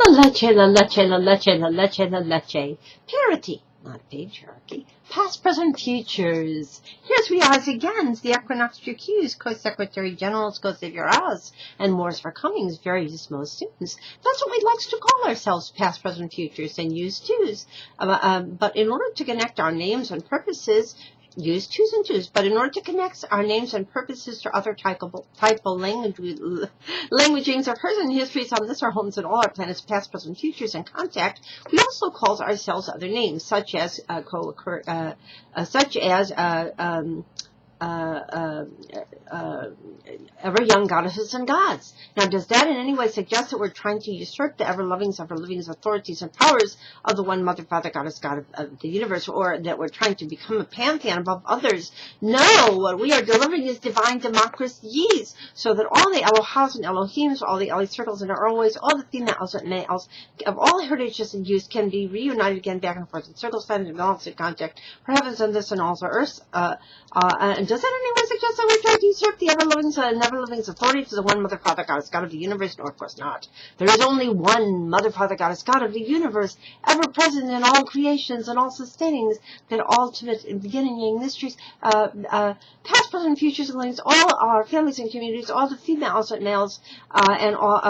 Leche. Parity, not patriarchy. Past, present, futures. Here's we are again. It's the Equinoxtrueqsz, Co-Secretary General's Co-Savior's, and More's for Comingsz, various most students. That's what we like to call ourselves, past, present, futures, and use twos. But in order to connect our names and purposes, use twos and twos, but in order to connect our names and purposes to other typal languagings of person histories on this, our homes, and all our planets, past, present, futures, and contact, we also call ourselves other names, such as ever young goddesses and gods. Now, does that in any way suggest that we're trying to usurp the ever-lovings, ever-livings, authorities, and powers of the one Mother, Father, Goddess, God of the universe, or that we're trying to become a pantheon above others? No, what we are delivering is divine democracies, so that all the Elohas and Elohims, all the Eli circles and always, all the females and males of all heritages and use can be reunited again, back and forth in circles, time and balance and contact for heavens and this and all the earth. And does that in any way suggest that we're trying to usurp the ever-livings and never-livings authority to the one Mother, Father, Goddess, God of the universe? No, of course not. There is only one Mother, Father, Goddess, God of the universe, ever present in all creations and all sustainings, that ultimate and beginning mysteries, past, present, futures, and links, all our families and communities, all the females and males, and all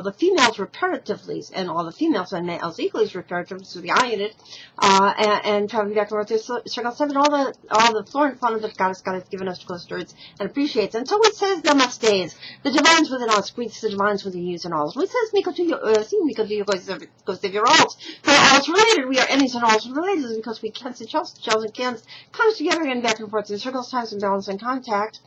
the females reparatively, and all the females and males equally reparatively, so the I in it, and traveling back and forth, circle 7, all the flora and fauna that God has given us to close towards and appreciates. And so it says Namaste, the divines within us, greets the divines within yous and alls. It says Miko to you, Miko to you, goes to your alls. For alls related, we are any's and alls related, because we can't and shells and cans comes together again, back and forth in circles, times, and balance and contact.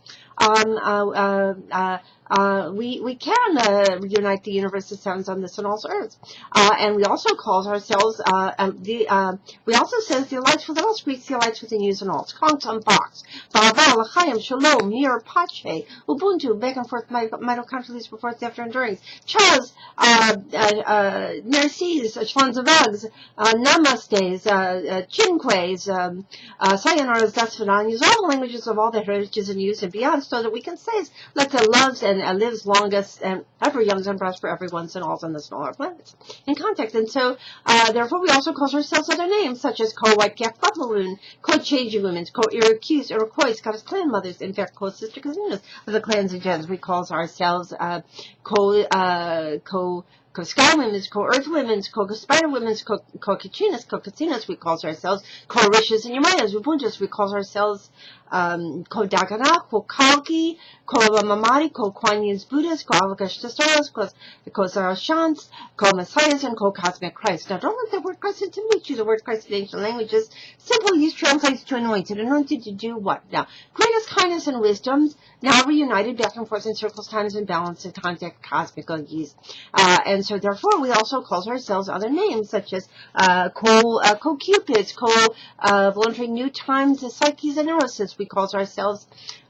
We can reunite the universe that sounds on this and all earth. And we also call ourselves, we also says the lights within us, greets the lights within yous and all. Comingsz unbox. Baba, L'chaim, Shalom, Mir, Pache, Ubuntu, back and forth, mitochondrial before it's after endurance. Chaz, Mercies, Schwanzavugs, Namastes, Chinques, Sayonara's, Dasvanan, use all the languages of all the heritages and use and beyond, so that we can say, let the loves and lives longest and ever young and prosper everyone's and all's on the smaller planets in contact. And so, therefore, we also call ourselves other names, such as Co-White Calf Buffaloon, Co-Changing Women, Iroquois, Goddess Clan Mothers, in fact, Co-Sister Casinos of the clans and gens. We call ourselves Co-Sky Women's, Co-Earth Women's, Co-Spider Women's, Co-Casinas, we call ourselves Co-Rishas and Yamayas, Ubuntus, we call ourselves Co-Dagana, Co-Kalki, Co-Mamari, Co-Kuan Yin's Buddhist, Co-Avakashtasaurus, Co-Sarashants, Co-Messiahs, and Co-Couszmic Chrisztsz. Now, don't let the word Christ intimidate you. The word Christ in ancient languages simple use translates to anointed. Anointed to do what? Now, greatest kindness and wisdoms, now reunited back and forth in circles, times, and balance, and contact, cosmic yeast. And so, therefore, we also call ourselves other names, such as Co-Cupids, volunteering new times, Psyches, and Neurosis. We call ourselves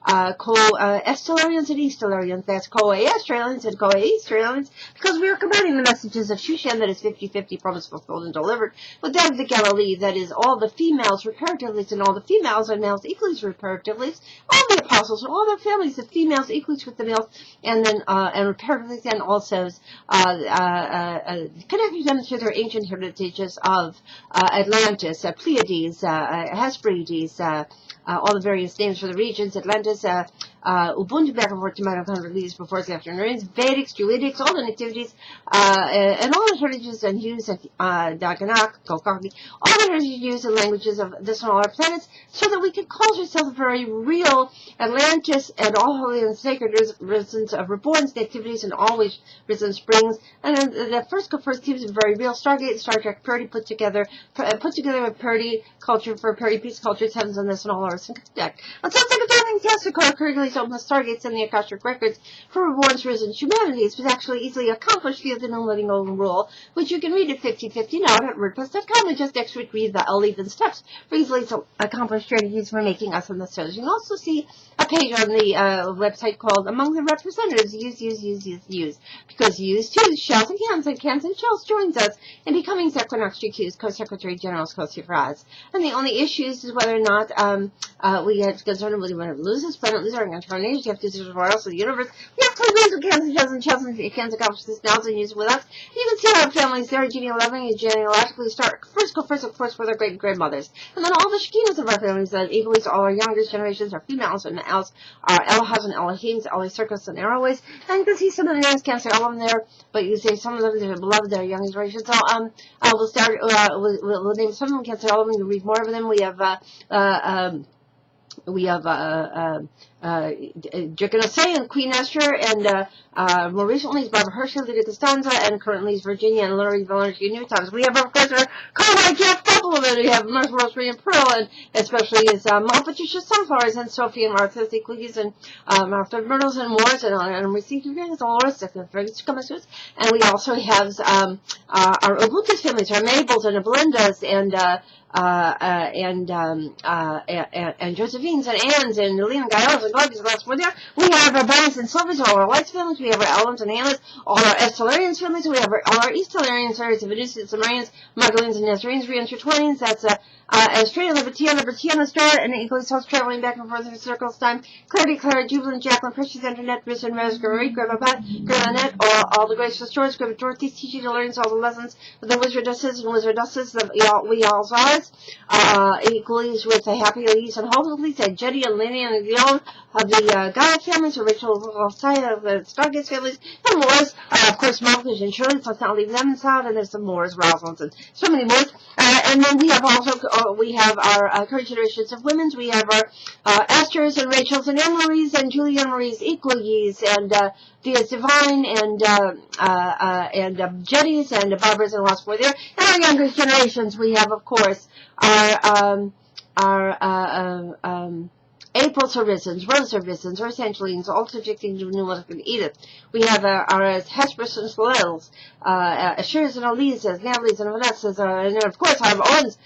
Co-Estelarians and Eastelarians. That's Co-Astralians and Co-Eastralians, because we are combining the messages of Shushan, that is 50-50, promised, fulfilled, and delivered, with that of the Galilee, that is all the females reparatively, and all the females and males equally reparatively, all the apostles, and all their families, the females equally with the males, and then and reparatively, and also connecting them to their ancient heritages of Atlantis, Pleiades, Hesperides, all the various names for the regions, Atlantis, Ubuntu, back and forth to mitochondrial leaves before it's after rains, Vedics, Druidics, all the nativities, and all the heritages and hues and Daganak, Kokaki, all the heritages, hues, and languages of this and all our planets, so that we can call ourselves very real Atlantis and all holy and sacred residents of reborns, nativities, and always risen springs. And then the first teams are very real Stargate, Star Trek, Parity put together with Parity culture for Parity peace culture, heavens on this and all ours and contact. And so it's like a darling testicle, currently open the Stargates and the Akashic records for reborns, risen humanities, was actually easily accomplished via the no letting golden rule, which you can read at 50/50 now at WordPress.com, and just next week read the 11 steps for easily accomplished strategies for making us on the shows. You can also see a page on the website called Among the Representatives, use, because use too, shells and cans and shells joins us in becoming Equinoxtrueqsz, Co-Secretary General's Co-Savior's. And the only issues is whether or not we have concerned whether we want to lose this planet, lose our incarnations. You have two royals of the universe. We have twins with cancer, children, accomplish this now and use it with us. You can see our families there, genealogically start first, of course, with our great-grandmothers. And then all the Shekinahs of our families, equally all our youngest generations, our females and Els, our Elhas and Elohims, circles and arrowways. And you can see some of the names, can't say all of them there, but you say some of them, they're beloved, they're young generations. So, we'll start, we'll name some of them, can't say all of them, you can read more of them. We have, Jacqueline and Queen Esther, and more recently is Barbara Hershey, Lydia Costanza, and currently is Virginia and Larry Valergy New Times. We have, of course, our Conrad Jeff Supplement. We have Mirth, Rosary, and Pearl, and especially is Patricia Sunflowers, and Sophie and Martha Cookies, and Martha Myrtles and Moors, and received greetings, all Comingsz. And we also have our Obutus families, our Mabels and the Belindas, and Josephines and Anns and Lillian and Gaios and Gladys and last one there. We have our Bennets and Sylvies, all our Whites families. We have our Ellens and Annas, all our Estelarians families. We have all our Eastelarians, areas of Venusians and Marians, Magdalenes and Nazarenes, reintertwining. That's Australia, Libertiana Star, and equally souls traveling back and forth in circles time. Clarity, Clara, Jubilant, Jacqueline, Precious, Internet, Miss and Rose, Marie, Grandma Pat, Grandma Annette, all the graceful stories, Grandma Dorothy's teaching and learning all the lessons of the wizardesses and wizardesses, we all's ours. Equally with the Happy Ladies and Hopefully, and Jenny and Lenny and Leon of the Gaia families, or Rachel Side of the Stargaze families, and Moors, of course, Malcolm and Shirley, so let's not leave them out, and there's some Moors, Rosalind's, and so many more. And then we have also, we have our current generations of women's. We have our Esther's and Rachel's and Anne-Marie's and Julie Anne-Marie's Equalies and Dia's Divine and Jenny's and Barbara's and lots more there. And our younger generations, we have, of course, our April's Horizons, Rose Horizons, or Angelines, all subjecting to New and Edith. We have our Hesperus and Soleils, Asher's and Elisa's, Natalie's and Vanessa's, and then, of course, our Owen's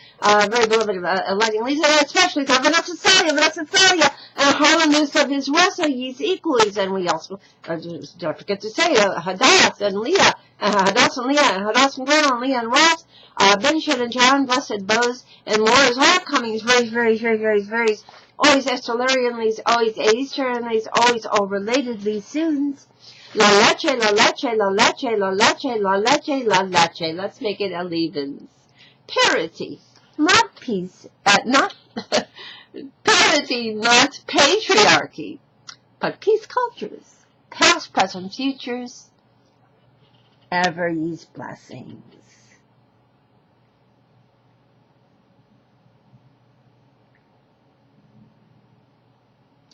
very beloved Lighting Lisa, and especially our Vanessa Celia, and Harlan Moose of his Wesley's Equalies, and we also, don't forget to say, Hadass and Leah, Hadass and Grandma and Leah and Ross, Benjamin and John, Blessed Bows, and more is all coming very, always Estelarianly's, always Easternly's, always all relatedly soons. La leche, la leche, la leche, la leche, la leche, la leche. Let's make it elevens. Parity, not peace, not parity, not patriarchy, but peace cultures, past, present, futures, ever ye's blessings.